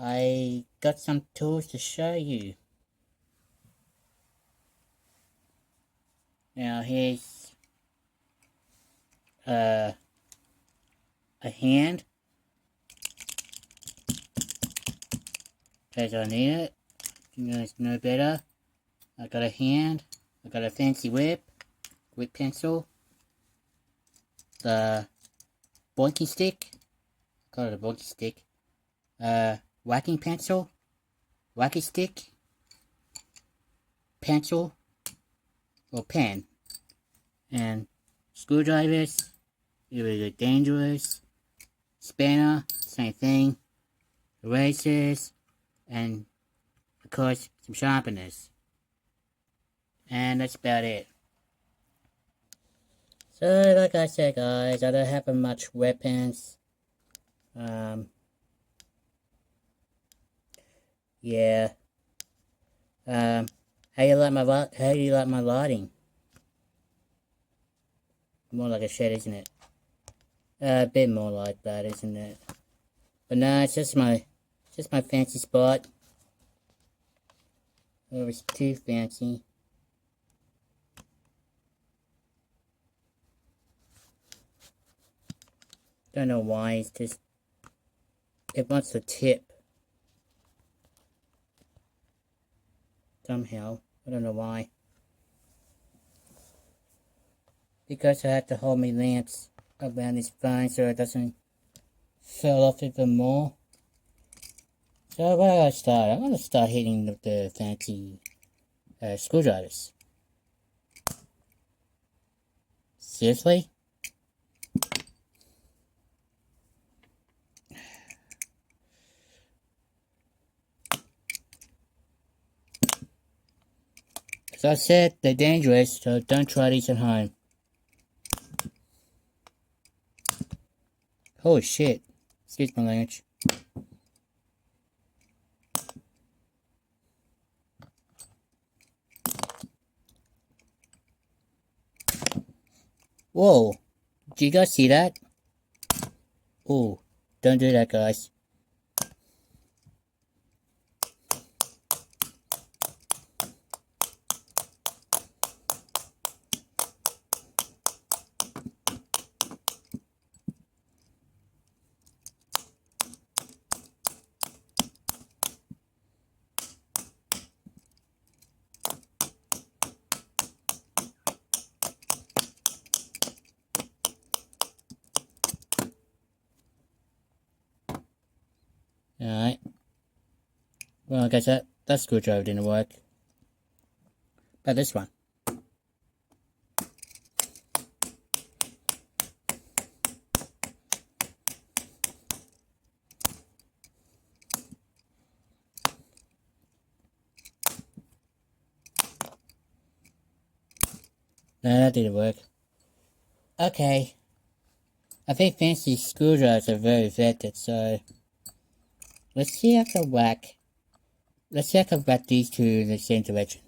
I got some tools to show you. Now here's a hand. As I need it. You guys know better. I got a hand. I got a fancy whip pencil. The bonky stick. Call it a bonky stick. Whacking pencil. Wacky stick. Pencil. Or pen. And screwdrivers. Really dangerous. Spanner. Same thing. Erasers. And of course some sharpeners. And that's about it. So like I said guys, I don't have much weapons. Yeah. How do you like my lighting? More like a shed, isn't it? A bit more like that, isn't it? But no, it's just my fancy spot. Oh, it's too fancy. Don't know why, it's just, it wants a tip. Somehow, I don't know why. Because I have to hold my lamps around this phone so it doesn't fall off even more. So where do I start? I'm going to start hitting the fancy screwdrivers. Seriously? As I said, they're dangerous, so don't try these at home. Holy shit. Excuse my language. Whoa. Did you guys see that? Oh, don't do that, guys. Alright. Well, I guess that screwdriver didn't work. But this one. No, that didn't work. Okay. I think fancy screwdrivers are very effective, so let's see if I can whack. Let's see if I can whack these two in the same direction.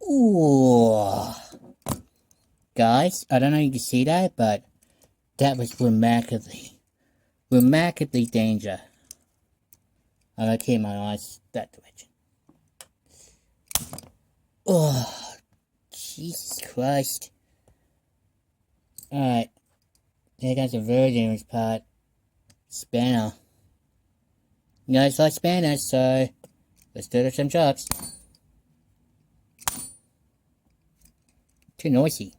Ooh. Guys, I don't know if you can see that, but that was remarkably danger. I'm gonna keep my eyes that direction. Oh, Jesus Christ. Alright. Here comes the very dangerous part. Spanner. You guys like spanners, so let's do some jobs. Too noisy.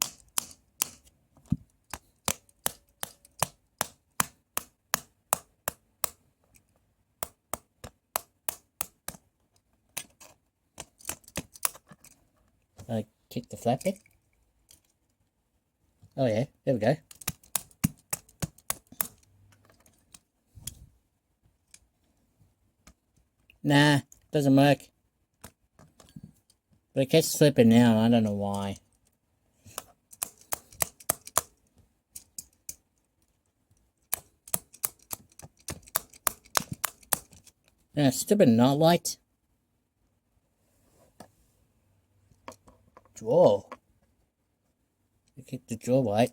Kick the flat bit. Oh yeah, there we go. Nah, doesn't work. But it keeps slipping now, I don't know why. Yeah, stupid knot light. Draw. You keep the draw light.